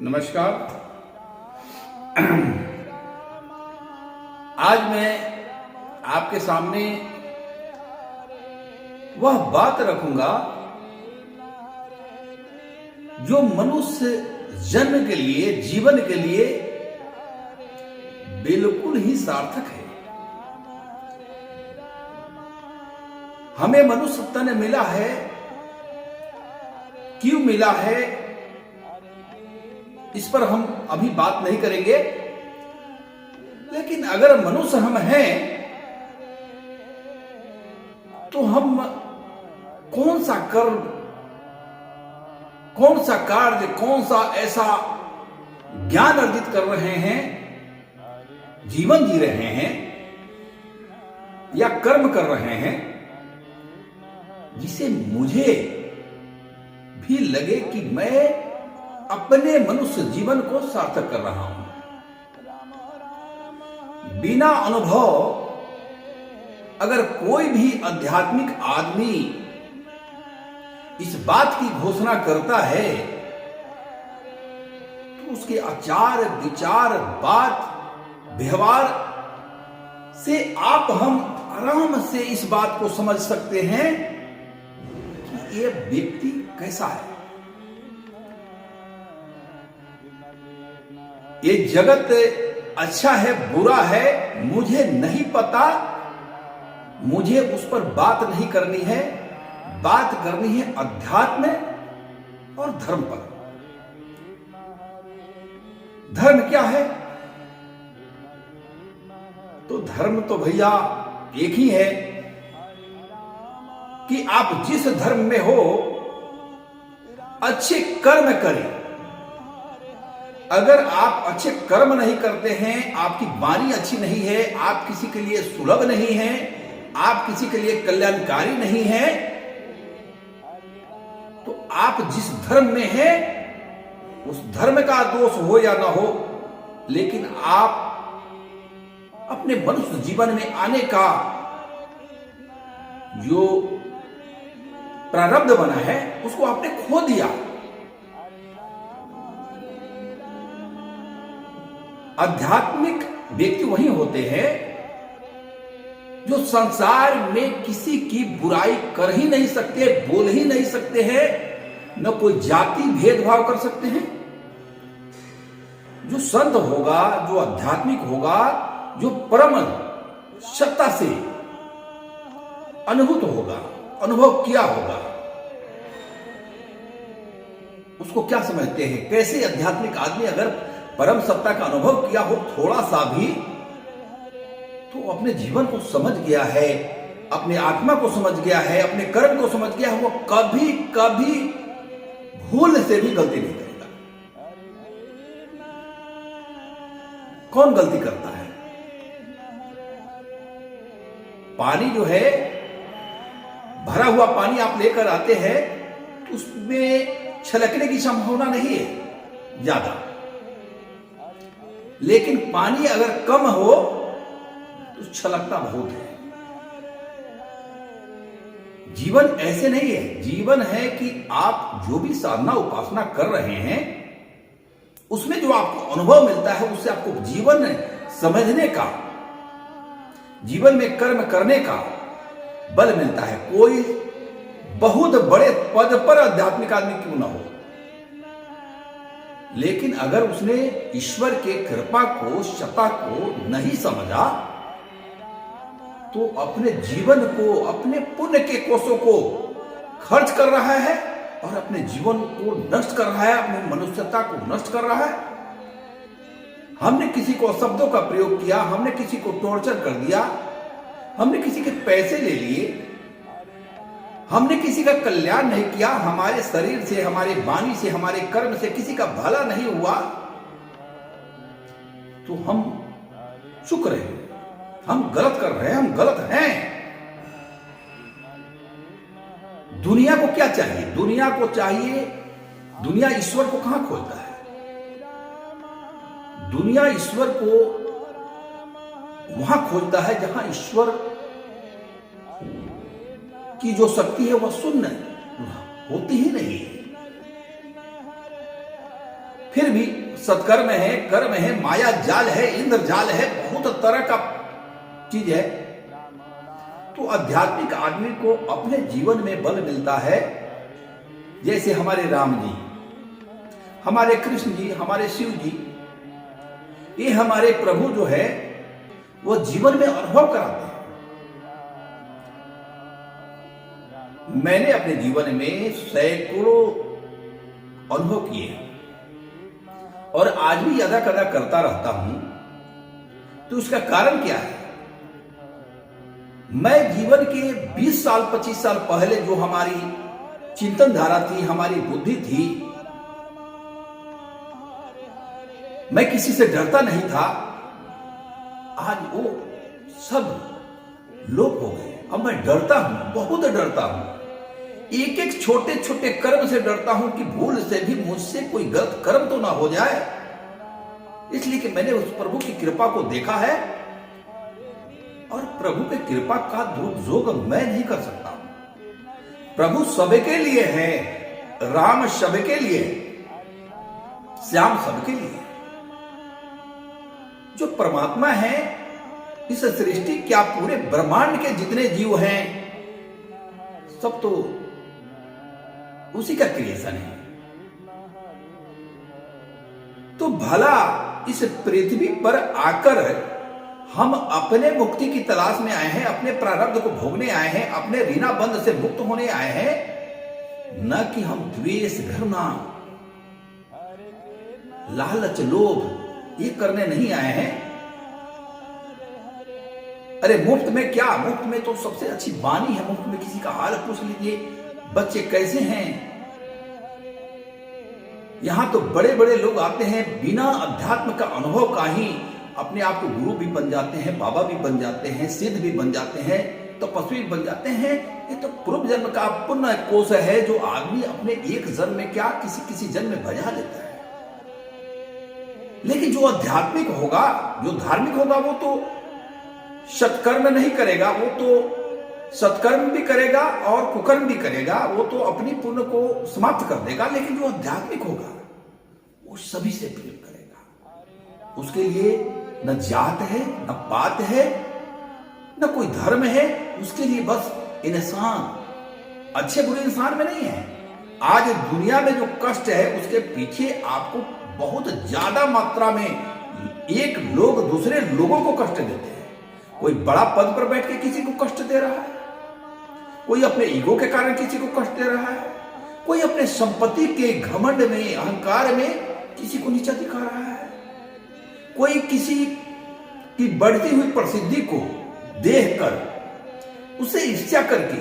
नमस्कार। आज मैं आपके सामने वह बात रखूंगा जो मनुष्य जन्म के लिए, जीवन के लिए बिल्कुल ही सार्थक है। हमें मनुष्य तन मिला है, क्यों मिला है, इस पर हम अभी बात नहीं करेंगे। लेकिन अगर मनुष्य हम हैं तो हम कौन सा कर्म, कौन सा कार्य, कौन सा ऐसा ज्ञान अर्जित कर रहे हैं, जीवन जी रहे हैं या कर्म कर रहे हैं जिसे मुझे भी लगे कि मैं अपने मनुष्य जीवन को सार्थक कर रहा हूं। बिना अनुभव अगर कोई भी आध्यात्मिक आदमी इस बात की घोषणा करता है तो उसके आचार, विचार, बात, व्यवहार से हम आराम से इस बात को समझ सकते हैं कि यह व्यक्ति कैसा है। ये जगत अच्छा है, बुरा है, मुझे नहीं पता। मुझे उस पर बात नहीं करनी है। बात करनी है अध्यात्म और धर्म पर। धर्म क्या है? तो धर्म तो भैया एक ही है कि आप जिस धर्म में हो अच्छे कर्म करें। अगर आप अच्छे कर्म नहीं करते हैं, आपकी वाणी अच्छी नहीं है, आप किसी के लिए सुलभ नहीं है, आप किसी के लिए कल्याणकारी नहीं है, तो आप जिस धर्म में हैं उस धर्म का दोष हो या ना हो, लेकिन आप अपने मनुष्य जीवन में आने का जो प्रारब्ध बना है उसको आपने खो दिया। आध्यात्मिक व्यक्ति वही होते हैं जो संसार में किसी की बुराई कर ही नहीं सकते, बोल ही नहीं सकते हैं, न कोई जाति भेदभाव कर सकते हैं। जो संत होगा, जो आध्यात्मिक होगा, जो परम सत्ता से अनुभूत होगा, अनुभव किया होगा, उसको क्या समझते हैं? कैसे आध्यात्मिक आदमी अगर परम सत्ता का अनुभव किया हो थोड़ा सा भी, तो अपने जीवन को समझ गया है, अपने आत्मा को समझ गया है, अपने कर्म को समझ गया है, वो कभी कभी भूल से भी गलती नहीं करेगा। कौन गलती करता है? पानी जो है, भरा हुआ पानी आप लेकर आते हैं तो उसमें छलकने की संभावना नहीं है ज्यादा, लेकिन पानी अगर कम हो तो छलकता बहुत है। जीवन ऐसे नहीं है। जीवन है कि आप जो भी साधना उपासना कर रहे हैं उसमें जो आपको अनुभव मिलता है उससे आपको जीवन समझने का, जीवन में कर्म करने का बल मिलता है। कोई बहुत बड़े पद पर आध्यात्मिक आदमी क्यों ना हो, लेकिन अगर उसने ईश्वर के कृपा को, सत्ता को नहीं समझा तो अपने जीवन को, अपने पुण्य के कोषों को खर्च कर रहा है और अपने जीवन को नष्ट कर रहा है, अपनी मनुष्यता को नष्ट कर रहा है। हमने किसी को शब्दों का प्रयोग किया, हमने किसी को टॉर्चर कर दिया, हमने किसी के पैसे ले लिए, हमने किसी का कल्याण नहीं किया, हमारे शरीर से, हमारे वाणी से, हमारे कर्म से किसी का भला नहीं हुआ, तो हम चुप रहे, हम गलत कर रहे हैं, हम गलत हैं। दुनिया को क्या चाहिए? दुनिया को चाहिए, दुनिया ईश्वर को कहां खोजता है? दुनिया ईश्वर को वहां खोजता है जहां ईश्वर की जो शक्ति है वह शून्य होती ही नहीं है। फिर भी सत्कर्म है, कर्म है, माया जाल है, इंद्र जाल है, बहुत तरह का चीज है। तो आध्यात्मिक आदमी को अपने जीवन में बल मिलता है। जैसे हमारे राम जी, हमारे कृष्ण जी, हमारे शिव जी, ये हमारे प्रभु जो है वो जीवन में अनुभव कराते हैं। मैंने अपने जीवन में सैकड़ों अनुभव किए हैं और आज भी यदा कदा करता रहता हूं। तो उसका कारण क्या है? मैं जीवन के 20 साल 25 साल पहले जो हमारी चिंतन धारा थी, हमारी बुद्धि थी, मैं किसी से डरता नहीं था, आज वो सब लोप हो गए। अब मैं डरता हूं, बहुत डरता हूं। एक एक छोटे छोटे कर्म से डरता हूं कि भूल से भी मुझसे कोई गलत कर्म तो ना हो जाए। इसलिए कि मैंने उस प्रभु की कृपा को देखा है और प्रभु की कृपा का दुरुपयोग मैं नहीं कर सकता। प्रभु सबके लिए है, राम सबके लिए, श्याम सबके लिए। जो परमात्मा है इस सृष्टि, क्या पूरे ब्रह्मांड के जितने जीव हैं सब तो उसी का क्रिएशन है। तो भला इस पृथ्वी पर आकर हम अपने मुक्ति की तलाश में आए हैं, अपने प्रारब्ध को भोगने आए हैं, अपने ऋणा बंध से मुक्त होने आए हैं, न कि हम द्वेष, घृणा, लालच, लोभ ये करने नहीं आए हैं। अरे मुफ्त में क्या, मुफ्त में तो सबसे अच्छी वाणी है। मुफ्त में किसी का हाल पूछ लीजिए, बच्चे कैसे हैं। यहां तो बड़े बड़े लोग आते हैं, बिना अध्यात्म का अनुभव का ही अपने आप को गुरु भी बन जाते हैं, बाबा भी बन जाते हैं, सिद्ध भी बन जाते हैं, तपस्वी बन जाते हैं। ये तो पूर्व जन्म का पुण्य कोश है जो आदमी अपने एक जन्म में क्या किसी किसी जन्म में बजा लेता है। लेकिन जो आध्यात्मिक होगा, जो धार्मिक होगा, वो तो सत्कर्म नहीं करेगा, वो तो सत्कर्म भी करेगा और कुकर्म भी करेगा, वो तो अपनी पुण्य को समाप्त कर देगा। लेकिन जो आध्यात्मिक होगा वो सभी से प्रेम करेगा। उसके लिए न जात है, न पात है, न कोई धर्म है। उसके लिए बस इंसान अच्छे बुरे इंसान में नहीं है। आज दुनिया में जो कष्ट है उसके पीछे आपको बहुत ज्यादा मात्रा में एक लोग दूसरे लोगों को कष्ट देते हैं। कोई बड़ा पद पर बैठ के किसी को कष्ट दे रहा है, कोई अपने ईगो के कारण किसी को कष्ट दे रहा है, कोई अपने संपत्ति के घमंड में, अहंकार में किसी को नीचा दिखा रहा है, कोई किसी की बढ़ती हुई प्रसिद्धि को देखकर उसे ईर्ष्या करके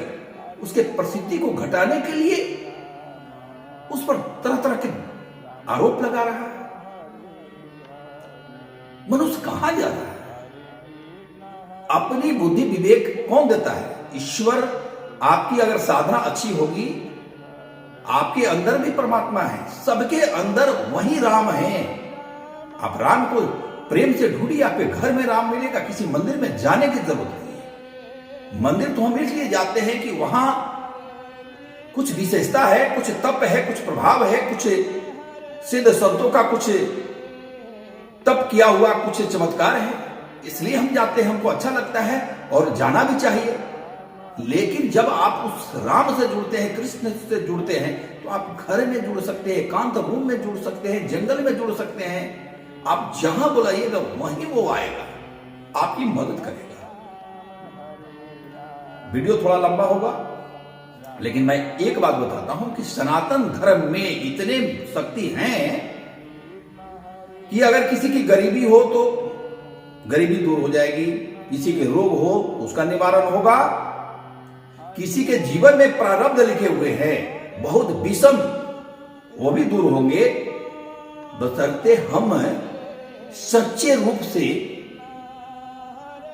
उसके प्रसिद्धि को घटाने के लिए उस पर तरह तरह के आरोप लगा रहा है। मनुष्य कहां जा रहा है? अपनी बुद्धि विवेक कौन देता है? ईश्वर। आपकी अगर साधना अच्छी होगी, आपके अंदर भी परमात्मा है, सबके अंदर वही राम है। आप राम को प्रेम से ढूंढिए, आपके घर में राम मिलेगा, किसी मंदिर में जाने की जरूरत नहीं है। मंदिर तो हम इसलिए जाते हैं कि वहां कुछ विशेषता है, कुछ तप है, कुछ प्रभाव है, कुछ सिद्ध संतों का कुछ तप किया हुआ कुछ चमत्कार है, इसलिए हम जाते हैं, हमको अच्छा लगता है और जाना भी चाहिए। लेकिन जब आप उस राम से जुड़ते हैं, कृष्ण से जुड़ते हैं, तो आप घर में जुड़ सकते हैं, एकांत रूम में जुड़ सकते हैं, जंगल में जुड़ सकते हैं। आप जहां बुलाइएगा वहीं वो आएगा, आपकी मदद करेगा। वीडियो थोड़ा लंबा होगा, लेकिन मैं एक बात बताता हूं कि सनातन धर्म में इतने शक्ति हैं कि अगर किसी की गरीबी हो तो गरीबी दूर हो जाएगी, किसी के रोग हो उसका निवारण होगा, किसी के जीवन में प्रारब्ध लिखे हुए हैं बहुत विषम, वो भी दूर होंगे, बशर्ते हम सच्चे रूप से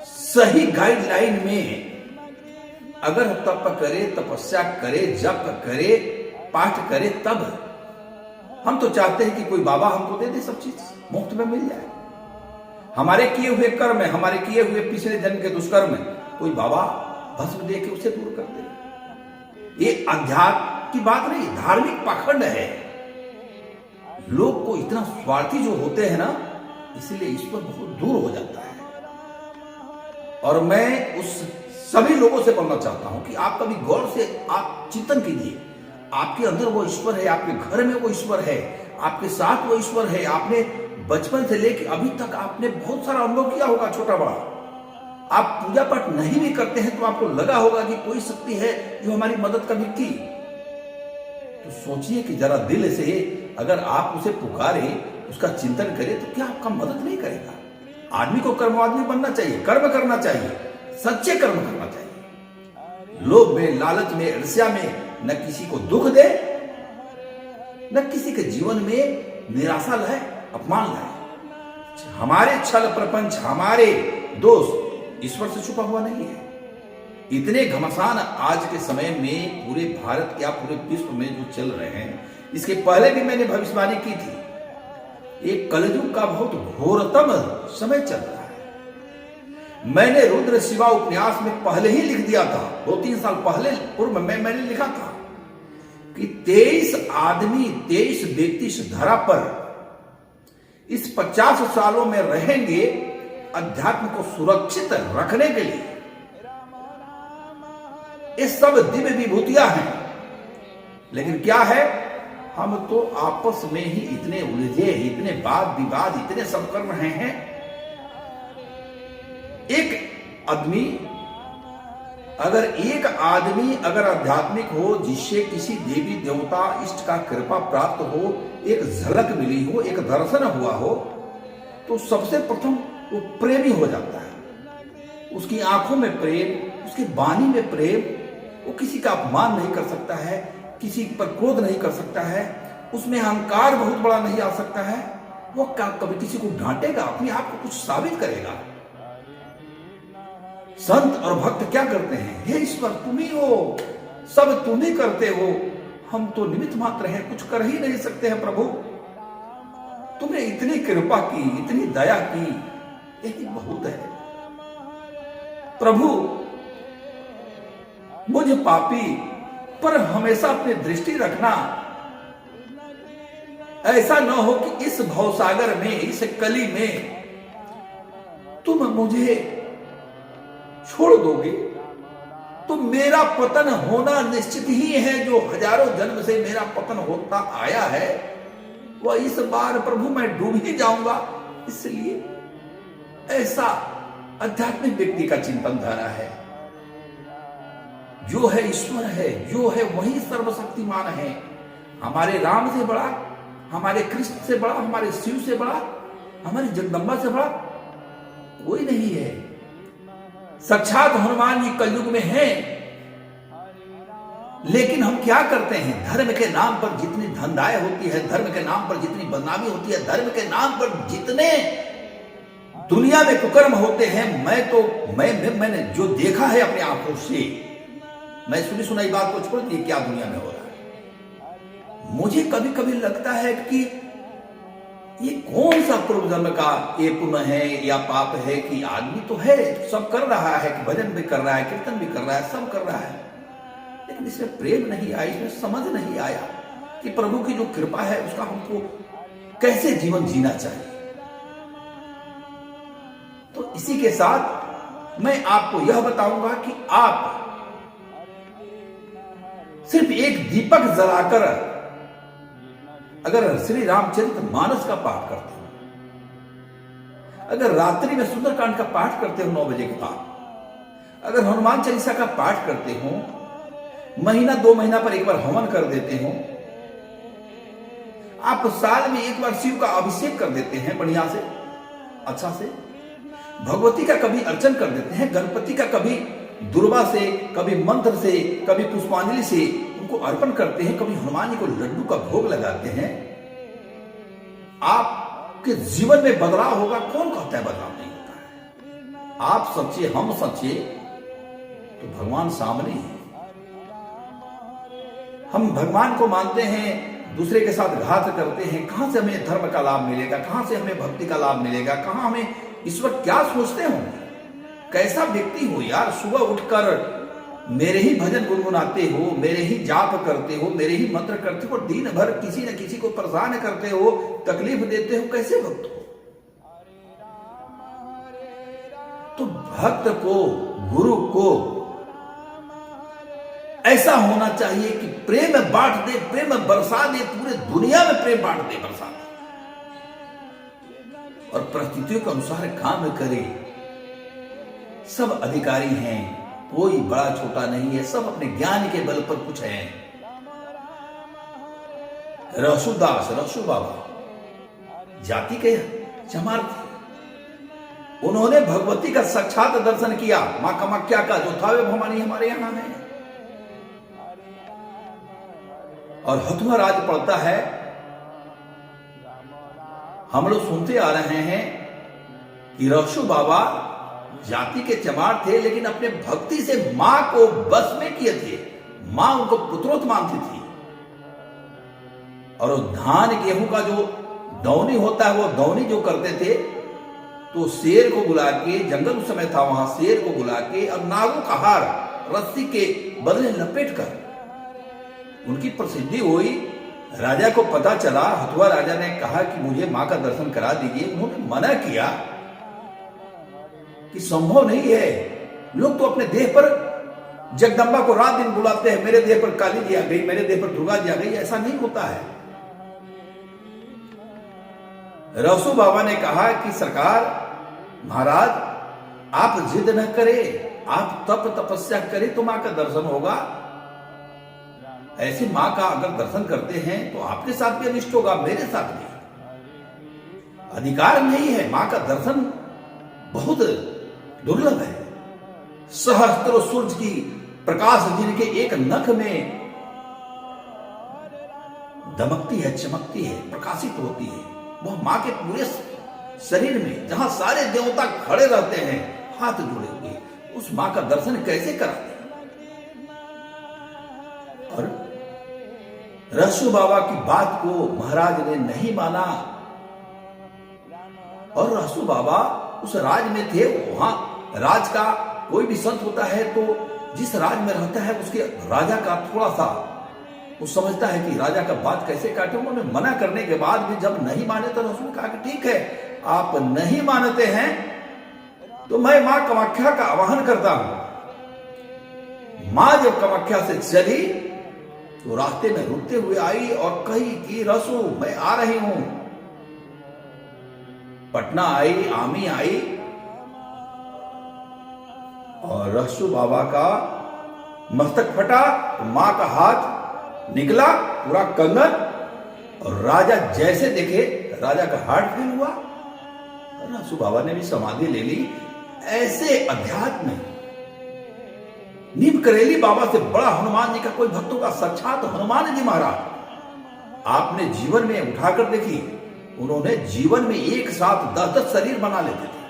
सही गाइडलाइन में अगर तप करे, तपस्या करे, जप करे, पाठ करे, तब हम तो चाहते हैं कि कोई बाबा हमको दे दे, सब चीज मुफ्त में मिल जाए। हमारे किए हुए कर्म है, हमारे किए हुए पिछले जन्म के दुष्कर्म है, कोई बाबा भस्म दे के उसे दूर कर दे। ये अध्यात्म की बात नहीं, धार्मिक पाखंड है। लोग को इतना स्वार्थी जो होते हैं ना, इसलिए ईश्वर बहुत दूर हो जाता है। और मैं उस सभी लोगों से बोलना चाहता हूं कि आप कभी गौर से आप चिंतन कीजिए, आपके अंदर वो ईश्वर है, आपके घर में वो ईश्वर है, आपके साथ वो ईश्वर है। आपने बचपन से लेकर अभी तक आपने बहुत सारा अनुभव किया होगा, छोटा बड़ा। आप पूजा पाठ नहीं भी करते हैं तो आपको लगा होगा कि कोई शक्ति है जो हमारी मदद कभी की। तो सोचिए कि जरा दिल से अगर आप उसे पुकारे, उसका चिंतन करें, तो क्या आपका मदद नहीं करेगा? आदमी को कर्म आदमी बनना चाहिए, कर्म करना चाहिए, सच्चे कर्म करना चाहिए। लोभ में, लालच में, ईर्ष्या में न किसी को दुख दे, न किसी के जीवन में निराशा लाए, अपमान लाए। हमारे छल प्रपंच, हमारे दोष ईश्वर से छुपा हुआ नहीं है। इतने घमासान आज के समय में पूरे भारत या पूरे विश्व में जो चल रहे हैं, इसके पहले भी मैंने भविष्यवाणी की थी। एक कलयुग का बहुत घोरतम समय चल रहा है। मैंने रुद्र शिवा उपन्यास में पहले ही लिख दिया था, 2-3 साल पहले पूर्व में मैंने लिखा था कि 23 आदमी, 23 व्यक्ति इस धरा पर इस 50 सालों में रहेंगे अध्यात्म को सुरक्षित रखने के लिए। ये सब दिव्य विभूतियां हैं, लेकिन क्या है, हम तो आपस में ही इतने उलझे, इतने वाद विवाद, इतने सब कर रहे हैं। एक आदमी अगर आध्यात्मिक हो, जिससे किसी देवी देवता इष्ट का कृपा प्राप्त हो, एक झलक मिली हो, एक दर्शन हुआ हो, तो सबसे प्रथम वो प्रेमी हो जाता है। उसकी आंखों में प्रेम, उसकी वाणी में प्रेम, वो किसी का अपमान नहीं कर सकता है, किसी पर क्रोध नहीं कर सकता है, उसमें अहंकार बहुत बड़ा नहीं आ सकता है। वो कभी किसी को डांटेगा, अपने आप को कुछ साबित करेगा। संत और भक्त क्या करते हैं? हे ईश्वर, तुम ही हो, सब तुम ही करते हो, हम तो निमित्त मात्र हैं, कुछ कर ही नहीं सकते हैं। प्रभु, तुमने इतनी कृपा की, इतनी दया की, यही बहुत है। प्रभु, मुझ पापी पर हमेशा अपनी दृष्टि रखना, ऐसा न हो कि इस भवसागर में, इस कली में तुम मुझे छोड़ दोगे तो मेरा पतन होना निश्चित ही है। जो हजारों जन्म से मेरा पतन होता आया है, वह इस बार प्रभु मैं डूब ही जाऊंगा। इसलिए ऐसा आध्यात्मिक व्यक्ति का चिंतन धारा है। जो है ईश्वर है, जो है वही सर्वशक्तिमान है। हमारे राम से बड़ा, हमारे कृष्ण से बड़ा, हमारे शिव से बड़ा, हमारी जगदम्बा से बड़ा कोई नहीं है। साक्षात हनुमान जी कलयुग में हैं, लेकिन हम क्या करते हैं? धर्म के नाम पर जितनी धंधाएं होती है, धर्म के नाम पर जितनी बदनामी होती है, धर्म के नाम पर जितने दुनिया में कुकर्म होते हैं, मैंने जो देखा है अपनी आंखों से, मैं सुनी सुनाई बात को छोड़ दी, क्या दुनिया में हो रहा है। मुझे कभी कभी लगता है कि ये कौन सा पूर्व जन्म का ये पुण्य है या पाप है कि आदमी तो है, सब कर रहा है, कि भजन भी कर रहा है, कीर्तन भी कर रहा है, सब कर रहा है, लेकिन इसमें प्रेम नहीं आया, इसमें समझ नहीं आया कि प्रभु की जो कृपा है उसका हमको कैसे जीवन जीना चाहिए। तो इसी के साथ मैं आपको यह बताऊंगा कि आप सिर्फ एक दीपक जलाकर अगर श्री रामचरित मानस का पाठ करते हो, अगर रात्रि में सुंदरकांड का पाठ करते हो 9 बजे के बाद, अगर हनुमान चालीसा का पाठ करते हो, महीना 2 महीना पर एक बार हवन कर देते हो, आप साल में एक बार शिव का अभिषेक कर देते हैं बढ़िया से, अच्छा से, भगवती का कभी अर्चन कर देते हैं, गणपति का कभी दुर्वा से, कभी मंत्र से, कभी पुष्पांजलि से उनको अर्पण करते हैं, कभी हनुमान जी को लड्डू का भोग लगाते हैं, आपके जीवन में बदलाव होगा। कौन कहता है बदलाव नहीं होता है? आप सच्चे, हम सच्चे, तो भगवान सामने है। हम भगवान को मानते हैं, दूसरे के साथ घात करते हैं, कहां से हमें धर्म का लाभ मिलेगा, कहां से हमें भक्ति का लाभ मिलेगा, कहां हमें ईश्वर क्या सोचते होंगे, कैसा व्यक्ति हो यार, सुबह उठकर मेरे ही भजन गुनगुनाते हो, मेरे ही जाप करते हो, मेरे ही मंत्र करते हो, दिन भर किसी न किसी को परेशान करते हो, तकलीफ देते हो, कैसे भक्त हो? तो भक्त को, गुरु को ऐसा होना चाहिए कि प्रेम बांट दे, प्रेम बरसा दे, पूरे दुनिया में प्रेम बांट दे, बरसा दे, और परिस्थितियों के अनुसार काम करे। सब अधिकारी हैं, कोई बड़ा छोटा नहीं है, सब अपने ज्ञान के बल पर कुछ है। रसूदास, रसू बाबा जाति के चमार थे। उन्होंने भगवती का साक्षात दर्शन किया, मां कामाख्या का, जो थावे भवानी हमारे यहां है। और हथुआ राज पड़ता है। हम लोग सुनते आ रहे हैं कि रसू बाबा जाति के चमार थे, लेकिन अपने भक्ति से मां को बस में किए थे। मां उनको पुत्रोत मानती थी। और धान गेहूं का जो दौनी होता है, वो दौनी जो करते थे, तो शेर को बुला के, जंगल उस समय था वहां, शेर को बुला के और नागों का हार रस्सी के बदले लपेट कर उनकी प्रसिद्धि हुई। राजा को पता चला, हथुआ राजा ने कहा कि मुझे मां का दर्शन करा दीजिए। उन्होंने मना किया कि संभव नहीं है। लोग तो अपने देह पर जगदम्बा को रात दिन बुलाते हैं, मेरे देह पर काली जी आ गई, मेरे देह पर दुर्गा जी आ गई। ऐसा नहीं होता है। रसू बाबा ने कहा कि सरकार, महाराज, आप जिद न करें, आप तपस्या करें तो मां का दर्शन होगा। ऐसी मां का अगर दर्शन करते हैं तो आपके साथ भी अनिष्ट होगा, मेरे साथ भी। अधिकार नहीं है, मां का दर्शन बहुत दुर्लभ है। सहस्त्र सूर्य की प्रकाश जिनके एक नख में दमकती है, चमकती है, प्रकाशित होती है, वह मां के पूरे शरीर में, जहां सारे देवता खड़े रहते हैं हाथ जुड़े हुए, उस मां का दर्शन कैसे कराते? और रसू बाबा की बात को महाराज ने नहीं माना। और रसू बाबा उस राज में थे। वहां राज का कोई भी संत होता है तो जिस राज में रहता है उसके राजा का थोड़ा सा वो समझता है कि राजा का बात कैसे काटे। उन्होंने मना करने के बाद भी जब नहीं माने तो रसूल ने कहा कि ठीक है, आप नहीं मानते हैं तो मैं मां कामाख्या का आवाहन करता हूं। मां जब कामाख्या से चली तो रास्ते में रुकते हुए आई और कही कि रसू, मैं आ रही हूं। पटना आई, आमी आई और रसू बाबा का मस्तक फटा तो मां का हाथ निकला पूरा कंगन, और राजा जैसे देखे राजा का हार्ट फेल हुआ। रसू बाबा ने भी समाधि ले ली। ऐसे अध्यात्म में नीम करेली बाबा से बड़ा हनुमान जी का कोई भक्तों का साक्षात हनुमान जी महाराज आपने जीवन में उठाकर देखी। उन्होंने जीवन में एक साथ 10-10 शरीर बना लेते थे।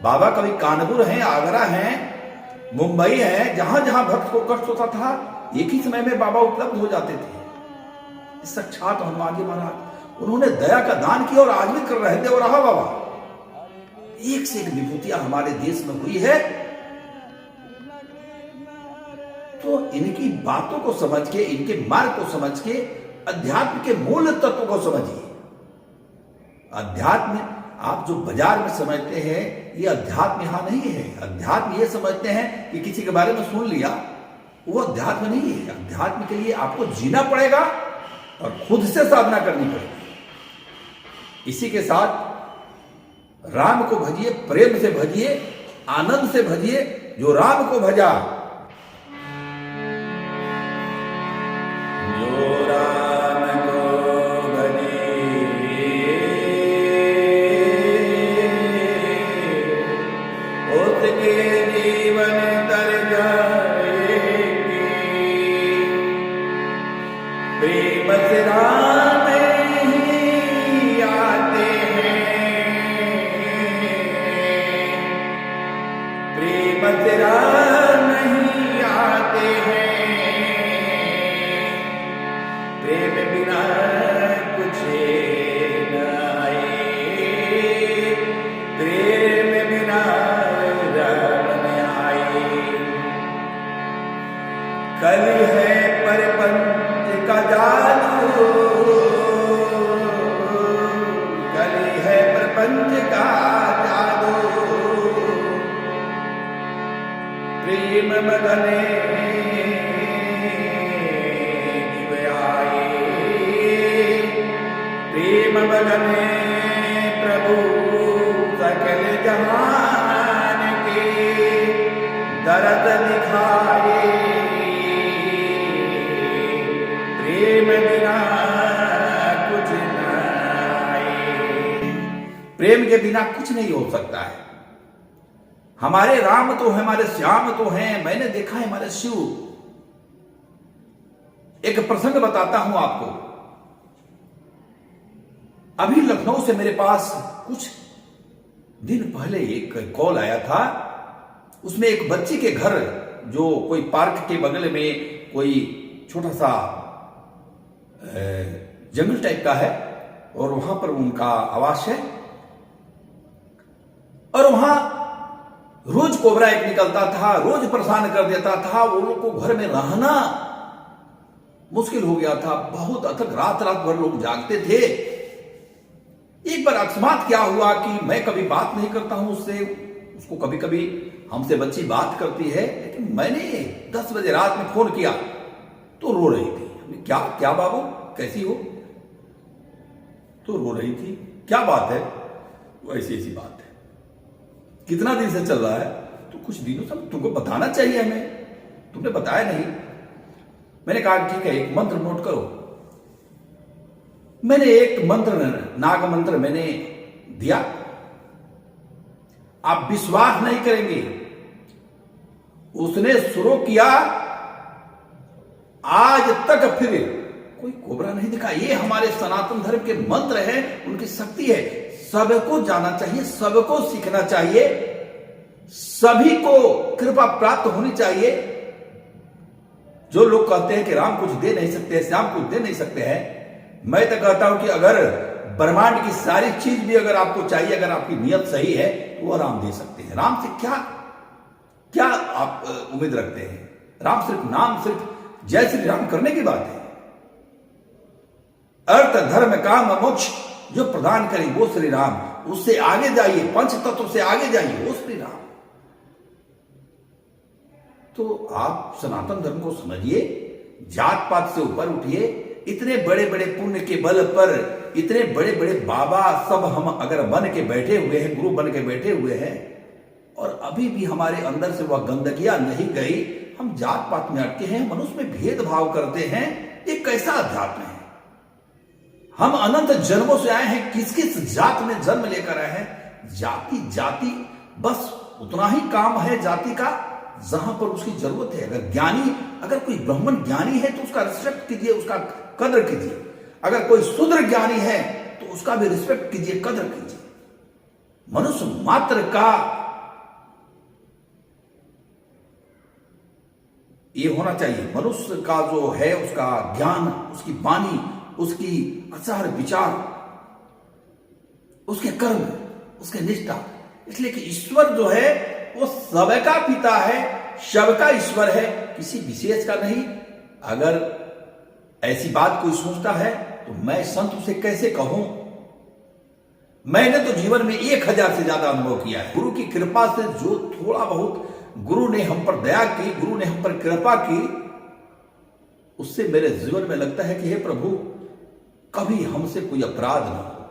बाबा कभी कानपुर हैं, आगरा हैं, मुंबई है, जहां जहां भक्त को कष्ट होता था एक ही समय में बाबा उपलब्ध हो जाते थे। साक्षात हनुमान जी महाराज, उन्होंने दया का दान किया और आज भी कर रहे थे। और रहा बाबा, एक से एक विभूतियां हमारे देश में हुई है। तो इनकी बातों को समझ के, इनके मार्ग को समझ के, अध्यात्म के मूल तत्व को समझिए। अध्यात्म आप जो बाजार में समझते हैं, ये अध्यात्म यहां नहीं है। अध्यात्म ये समझते हैं कि किसी के बारे में सुन लिया, वो अध्यात्म नहीं है। अध्यात्म के लिए आपको जीना पड़ेगा और खुद से साधना करनी पड़ेगी। इसी के साथ राम को भजिए, प्रेम से भजिए, आनंद से भजिए। जो राम को भजा, जो राम को भजे, उसके जीवन तर जाएगी। प्रेम से राम ही आते हैं, प्रेम से राम ही आते हैं। प्रेम बिना कुछ न आए, प्रेम बिना राम न आए। गगने दिव्य आए, प्रेम बगने प्रभु सकल जहान के, दर्द दिखाए प्रेम बिना कुछ न आए। प्रेम के बिना कुछ नहीं हो सकता है। हमारे राम तो है, हमारे श्याम तो हैं, मैंने देखा है हमारे शिव। एक प्रसंग बताता हूं आपको। अभी लखनऊ से मेरे पास कुछ दिन पहले एक कॉल आया था। उसमें एक बच्ची के घर, जो कोई पार्क के बगल में कोई छोटा सा जंगल टाइप का है, और वहां पर उनका आवास है, और वहां रोज कोबरा एक निकलता था, रोज परेशान कर देता था। वो लोग को घर में रहना मुश्किल हो गया था। बहुत अथक रात रात भर लोग जागते थे। एक बार अकस्मात क्या हुआ कि मैं कभी बात नहीं करता हूं उससे, उसको कभी कभी हमसे बच्ची बात करती है, लेकिन मैंने 10 बजे रात में फोन किया तो रो रही थी। क्या क्या बाबू, कैसी हो? तो रो रही थी। क्या बात है? वो ऐसी ऐसी बात है, कितना दिन से चल रहा है? तो कुछ दिनों से, तुमको बताना चाहिए हमें, तुमने बताया नहीं। मैंने कहा ठीक है, एक मंत्र नोट करो। मैंने एक मंत्र, नाग मंत्र मैंने दिया। आप विश्वास नहीं करेंगे, उसने शुरू किया, आज तक फिर कोई कोबरा नहीं दिखा। ये हमारे सनातन धर्म के मंत्र हैं, उनकी शक्ति है। सबको जानना चाहिए, सबको सीखना चाहिए, सभी को कृपा प्राप्त होनी चाहिए। जो लोग कहते हैं कि राम कुछ दे नहीं सकते, श्याम कुछ दे नहीं सकते हैं, मैं तो कहता हूं कि अगर ब्रह्मांड की सारी चीज भी अगर आपको चाहिए, अगर आपकी नियत सही है, तो वह राम दे सकते हैं। राम से क्या क्या आप उम्मीद रखते हैं? राम सिर्फ नाम, सिर्फ जय श्री राम करने की बात है। अर्थ धर्म काम मोक्ष जो प्रदान करे वो श्री राम। उससे आगे जाइए, पंच तत्व से आगे जाइए, वो श्री राम। तो आप सनातन धर्म को समझिए, जात पात से ऊपर उठिए। इतने बड़े बड़े पुण्य के बल पर इतने बड़े बड़े बाबा सब हम अगर बन के बैठे हुए हैं, गुरु बन के बैठे हुए हैं, और अभी भी हमारे अंदर से वह गंदगियां नहीं गई, हम जात पात में अटके हैं, मनुष्य में भेदभाव करते हैं। ये कैसा अध्यात्म है? हम अनंत जन्मों से आए हैं, किस किस जात में जन्म लेकर आए हैं। जाति जाति बस उतना ही काम है जाति का जहां पर उसकी जरूरत है। अगर ज्ञानी, अगर कोई ब्राह्मण ज्ञानी है तो उसका रिस्पेक्ट कीजिए, उसका कदर कीजिए। अगर कोई शूद्र ज्ञानी है तो उसका भी रिस्पेक्ट कीजिए, कदर कीजिए। मनुष्य मात्र का ये होना चाहिए, मनुष्य का जो है उसका ज्ञान, उसकी वाणी, उसकी आचार विचार, उसके कर्म, उसके निष्ठा। इसलिए कि ईश्वर जो है वो सबका पिता है, सबका ईश्वर है, किसी विशेष का नहीं। अगर ऐसी बात कोई सोचता है तो मैं संत उसे कैसे कहूं? मैंने तो जीवन में 1000 से ज्यादा अनुभव किया है। गुरु की कृपा से जो थोड़ा बहुत गुरु ने हम पर दया की, गुरु ने हम पर कृपा की, उससे मेरे जीवन में लगता है कि हे प्रभु, कभी हमसे कोई अपराध ना हो।